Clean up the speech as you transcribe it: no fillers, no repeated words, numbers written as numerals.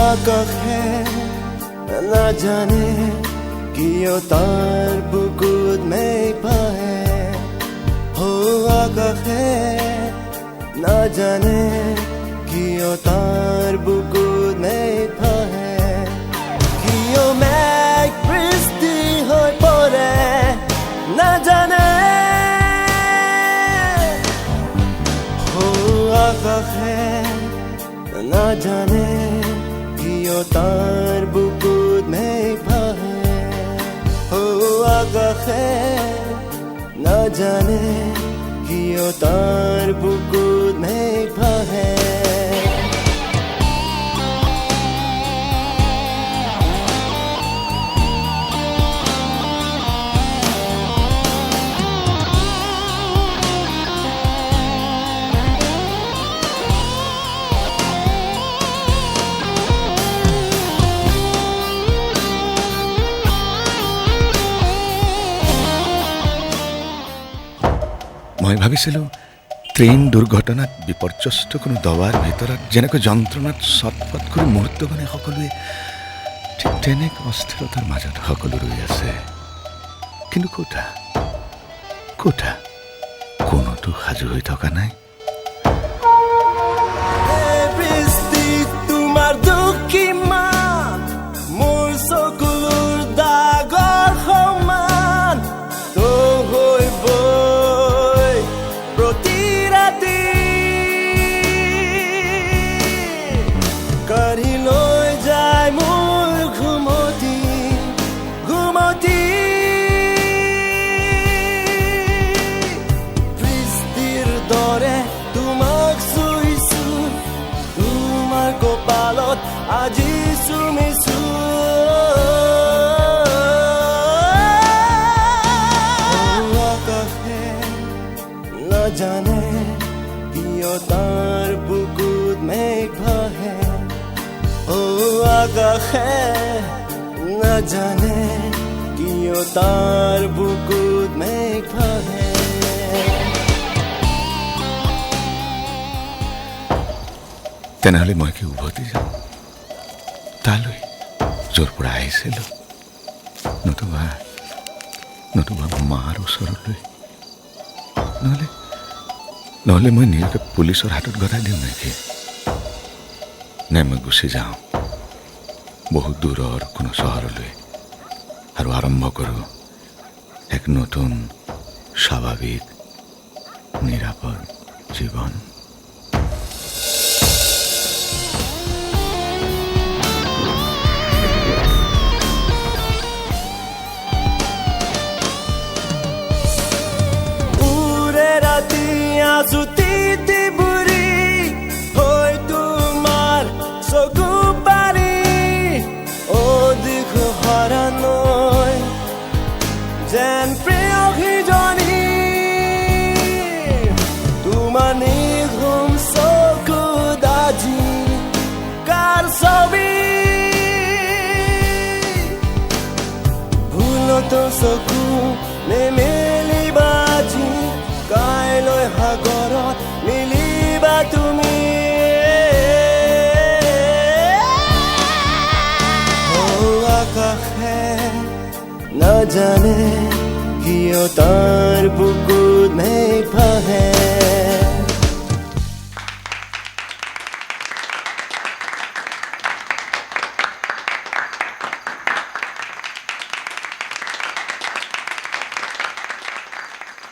আকাশে নাজানে কিয় তাৰ বুকুত মেঘ পাহে আকাশে নাজানে কিয় তাৰ বুকুত মেঘ পাহে কিয় মেঘ বৃষ্টি হৈ পৰে নাজানে আকাশে নাজানে কিয় তাৰ বুকুত মেঘ পাহে আকাশে নাজানে কিয় তাৰ বুকুত মেঘ পাহে মই ভাবিছিলোঁ ট্ৰেইন দুৰ্ঘটনাত বিপৰ্যস্ত কোনো দৱাৰ ভিতৰত যেনেকৈ যন্ত্ৰণাত ছটফট কৰি মুহূৰ্তখনে সকলোৱে ঠিক তেনেকৈ অস্থিৰতাৰ মাজত সকলো ৰৈ আছে কিন্তু কোঠা কোনোতো সাজু হৈ থকা নাই তোমাৰ দুখী মান মোৰ চকুলোৰ দাগৰ সমান তো হৈ প্ৰতি ৰাতি কাঢ়ি লৈ যায় মোৰ ঘুমতি বৃষ্টিৰ দৰে তোমাক চুইছো তোমাৰ কপালত আজি চুমিছো আকাশে নাজানে কিয় তাৰ বুকুত মেঘ পাহে আকাশে নাজানে কিয় তাৰ বুকুত মেঘ পাহে তেনেহ'লে মই কি উভতি যাম তালৈ য'ৰ পৰা আহিছিলোঁ নতুবা মাৰ ওচৰলৈ নহ'লে মই নিজকে পুলিচৰ হাতত গতাই দিওঁ নেকি নে মই গুচি যাওঁ বহুত দূৰৰ কোনো চহৰলৈ আৰু আৰম্ভ কৰোঁ এক নতুন স্বাভাৱিক নিৰাপদ জীৱন আজুতি বুঢ়ী হৈ তোমাৰ চকু পাৰি অধিক হৰণৈ যেন প্ৰিয়সীজনী তোমাৰ নিঘুম চকু দাজি কাৰ ছবি ভুলতো চকু নেমেলিবা আজি কাইলৈ সাগৰত মিলিবা তুমি আকাশে নাজানে কিয় তাৰ বুকুত মেঘ পাহে